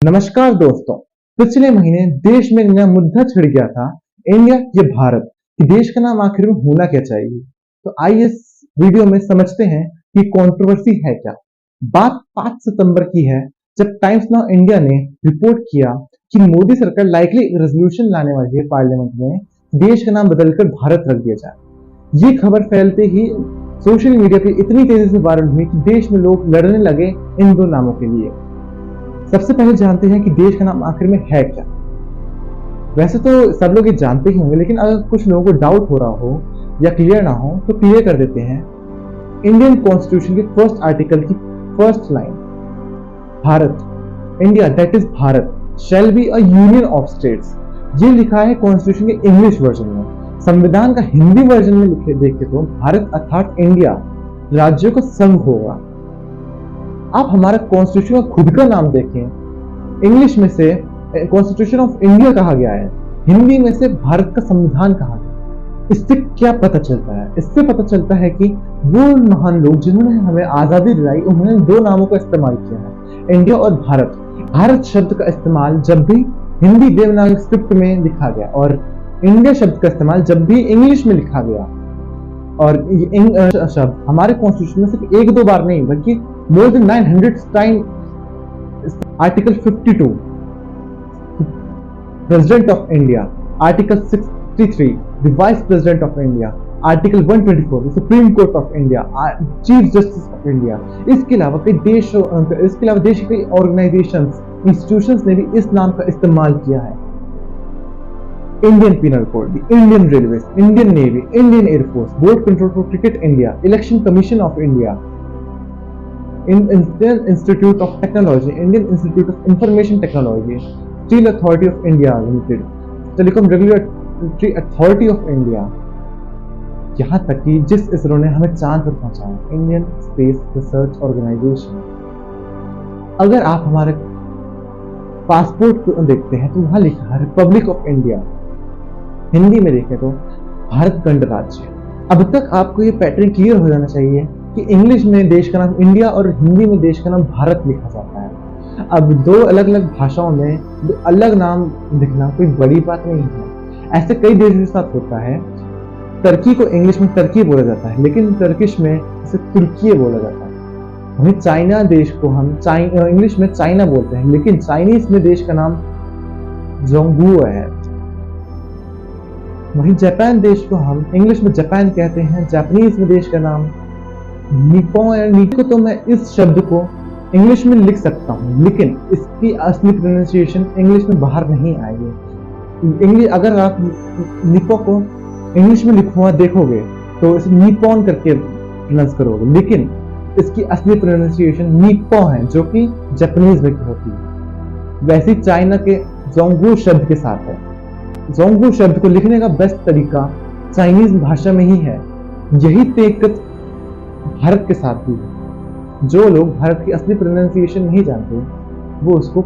नमस्कार दोस्तों। पिछले महीने देश में एक नया मुद्दा छिड़ गया था, इंडिया या भारत कि देश का नाम आखिर में होना क्या चाहिए। तो आइए इस वीडियो में समझते हैं कि कंट्रोवर्सी है क्या। बात 5 सितंबर की है, जब टाइम्स नाउ इंडिया ने रिपोर्ट किया कि मोदी सरकार लाइकली रेजोल्यूशन लाने वाली है पार्लियामेंट में, देश का नाम बदलकर भारत रख दिया जाए। ये खबर फैलते ही सोशल मीडिया पर इतनी तेजी से वायरल हुई कि देश में लोग लड़ने लगे इन दो नामों के लिए। सबसे पहले जानते हैं कि देश का नाम आखिर में है क्या। वैसे तो सब लोग ये जानते ही होंगे, लेकिन अगर कुछ लोगों को डाउट हो रहा हो या क्लियर ना हो तो क्लियर कर देते हैं। इंडियन कॉन्स्टिट्यूशन के फर्स्ट आर्टिकल की first line, Bharat, India that is Bharat shall be a union of states, ये लिखा है कॉन्स्टिट्यूशन के इंग्लिश वर्जन में। संविधान का हिंदी वर्जन में लिखे देखे तो भारत अर्थात इंडिया राज्यों का संघ होगा। आप हमारा कॉन्स्टिट्यूशन का खुद का नाम देखें, इंग्लिश में से कॉन्स्टिट्यूशन ऑफ इंडिया कहा गया है, हिंदी में से भारत का संविधान कहा गया। इससे क्या पता चलता है? इससे पता चलता है कि वो महान लोग जिन्होंने हमें आजादी दिलाई, उन्होंने दो नामों का इस्तेमाल किया है, इंडिया और भारत। भारत शब्द का इस्तेमाल जब भी हिंदी देवनागरी स्क्रिप्ट में लिखा गया और इंडिया शब्द का इस्तेमाल जब भी इंग्लिश में लिखा गया, और ये शब्द हमारे कॉन्स्टिट्यूशन में सिर्फ एक दो बार नहीं बल्कि more than 900 times. Article 52, President of India. Article 63, the Vice President of India. Article 124, the Supreme Court of India. Chief Justice of India. इसके अलावा देश के कई ऑर्गेनाइजेशंस, इंस्टीट्यूशंस ने भी इस नाम का इस्तेमाल किया है। Indian penal code, Indian railway, Indian navy, Indian air force, board control for cricket India, election commission of India, Indian Institute of Technology, Indian Institute of Information Technology, Steel Authority of India Limited, Telecom Regulatory Authority of India, यहाँ तक कि जिस इसरो ने हमें चांद पर पहुंचाया, Indian space research organisation. अगर आप हमारे पासपोर्ट को देखते हैं तो वहां लिखा है रिपब्लिक ऑफ इंडिया, हिंदी में देखें तो भारत गणराज्य। अब तक आपको ये पैटर्न क्लियर हो जाना चाहिए कि इंग्लिश में देश का नाम इंडिया और हिंदी में देश का नाम भारत लिखा जाता है। अब दो अलग अलग भाषाओं में दो अलग नाम लिखना कोई बड़ी बात नहीं है। ऐसे कई देशों के साथ होता है। टर्की को इंग्लिश में टर्की बोला जाता है, लेकिन टर्किश में इसे तुर्की बोला जाता है। वहीं चाइना देश को हम इंग्लिश में चाइना बोलते हैं, लेकिन चाइनीज में देश का नाम जोंगू है। वहीं जापान देश को हम इंग्लिश में जापान कहते हैं, जापानीज में देश का नाम निप्पो तो मैं इस शब्द को इंग्लिश में लिख सकता हूँ, लेकिन इसकी असली प्रोनाउंसिएशन इंग्लिश में बाहर नहीं आएगी। अगर आप निप्पो को इंग्लिश में लिखा देखोगे तो इसे निप्पॉन करके प्रोनाउंस करोगे, लेकिन इसकी असली प्रोनाउंसिएशन निप्पो है, जो कि जापानीज में होती है। वैसे चाइना के जोंगू शब्द के साथ है। जोंगू शब्द को लिखने का बेस्ट तरीका चाइनीज भाषा में ही है। यही दिक्कत भारत के साथ भी है। जो लोग भारत की असली प्रोनाउंसिएशन नहीं जानते, वो उसको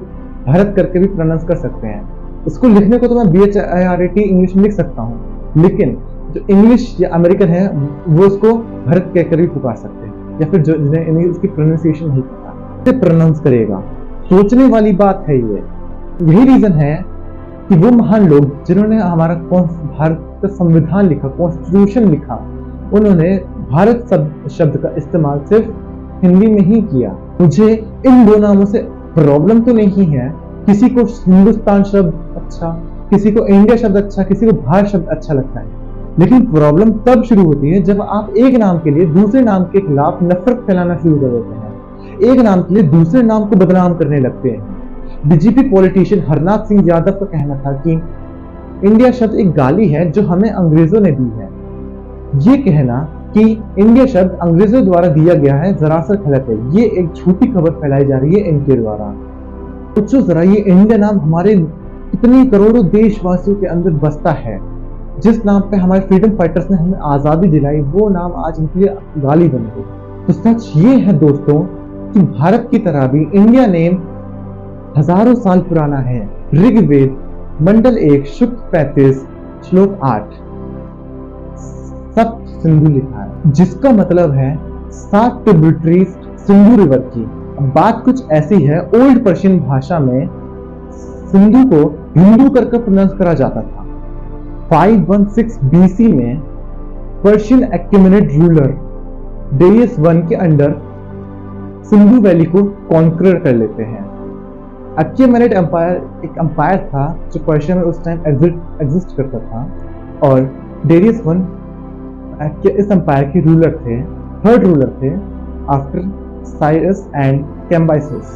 भारत करके भी प्रोनाउंस कर सकते हैं। इसको लिखने को तो मैं BHARAT इंग्लिश में लिख सकता हूँ, लेकिन जो इंग्लिश या अमेरिकन है वो उसको भारत कहकर भी पुकार सकते हैं, या फिर जो जिन्हें उसकी प्रोनाउंसिएशन नहीं पता उसे प्रोनाउंस करेगा। सोचने वाली बात है ये। यही रीजन है कि वो महान लोग जिन्होंने हमारा भारत का संविधान लिखा, कॉन्स्टिट्यूशन लिखा, उन्होंने भारत शब्द का इस्तेमाल सिर्फ हिंदी में ही किया। मुझे इन दो नामों से प्रॉब्लम तो नहीं है। किसी को हिंदुस्तान शब्द अच्छा, किसी को इंडिया शब्द अच्छा, किसी को भारत शब्द अच्छा लगता है, लेकिन प्रॉब्लम तब शुरू होती है जब आप एक नाम के लिए दूसरे नाम के खिलाफ नफरत फैलाना शुरू कर देते हैं, एक नाम के लिए दूसरे नाम को बदनाम करने लगते हैं। बीजेपी पॉलिटिशियन हरनाथ सिंह यादव का कहना था कि इंडिया शब्द एक गाली है जो हमें अंग्रेजों ने दी है। ये कहना कि इंडिया शब्द अंग्रेजों द्वारा दिया गया है जरासर गलत है। ये एक झूठी खबर फैलाई जा रही है इनके द्वारा। सोचो जरा, ये इंडिया नाम हमारे कितने करोड़ों देशवासियों के अंदर बसता है। जिस नाम पे हमारे फ्रीडम फाइटर्स ने हमें आजादी दिलाई, वो नाम आज इनके लिए गाली बन गई। तो सच ये है दोस्तों कि भारत की तरह भी इंडिया नेम हजारों साल पुराना है। ऋग्वेद मंडल 1 सूक्त 35 श्लोक 8 सप्त सिंधु लिखा है, जिसका मतलब है 7 ट्रिब्यूटरीज सिंधु रिवर की। बात कुछ ऐसी है, ओल्ड पर्शियन भाषा में सिंधु को हिंदू करके प्रोनाउंस करा जाता था। 516 बीसी में पर्शियन एक्यूमेनेट रूलर डेरियस वन के अंडर सिंधु वैली को कॉन्कर कर लेते हैं। एक्यूमेनेट एम्पायर एक एम्पायर था जो पर्शिया में उस टाइम एग्जिस्ट करता था और डेरियस वन इस एम्पायर के रूलर थे, थर्ड रूलर थे आफ्टर साइरस एंड कैम्बाइसिस।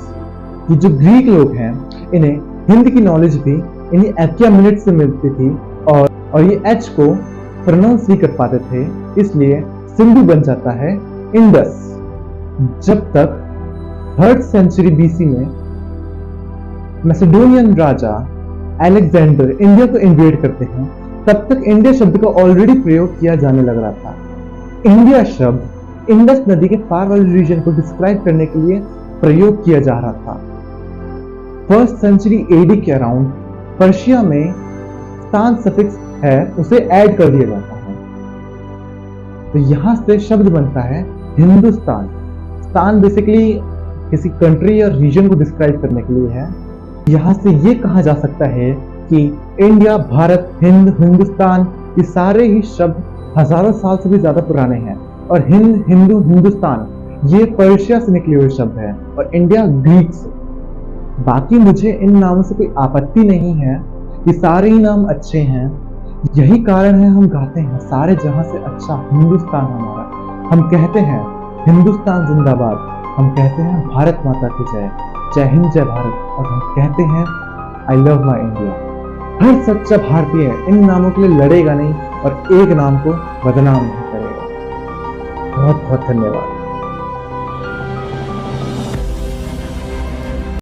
ये जो ग्रीक लोग हैं इन्हें हिंद की नॉलेज भी इन्हीं एक्यूमेनेट से मिलती थी और ये एच को प्रोनाउंस नहीं कर पाते थे, इसलिए सिंधु बन जाता है इंडस। जब तक 3rd सेंचुरी बीसी में मैसेडोनियन राजा अलेक्जेंडर इंडिया को इन्वेड करते हैं, तब तक इंडिया शब्द का ऑलरेडी प्रयोग किया जाने लग रहा था। इंडिया शब्द इंडस नदी के पार वाले रीजन को डिस्क्राइब करने के लिए प्रयोग किया जा रहा था। 1st सेंचुरी एडी के अराउंड पर्शिया में स्थान सफिक्स है उसे ऐड कर दिया जाता है, तो यहां से शब्द बनता है हिंदुस्तान। स्थान बेसिकली किसी कंट्री या रीजन को डिस्क्राइब करने के लिए है। यहां से ये कहा जा सकता है कि इंडिया, भारत, हिंद, हिंदुस्तान ये सारे ही शब्द हजारों साल से भी ज्यादा पुराने हैं और हिंद, हिंदू, हिंदुस्तान ये पर्शिया से निकले हुए शब्द है और इंडिया ग्रीक से। बाकी मुझे इन नामों से कोई आपत्ति नहीं है, ये सारे ही नाम अच्छे हैं। यही कारण है हम गाते हैं सारे जहां से अच्छा हिंदुस्तान हमारा। हम कहते हैं हिंदुस्तान जिंदाबाद, हम कहते हैं भारत माता की जय, जय हिंद जय भारत, और हम कहते हैं आई लव माई इंडिया। हर सच्चा भारतीय इन नामों के लिए लड़ेगा नहीं और एक नाम को बदनाम नहीं करेगा। बहुत बहुत धन्यवाद।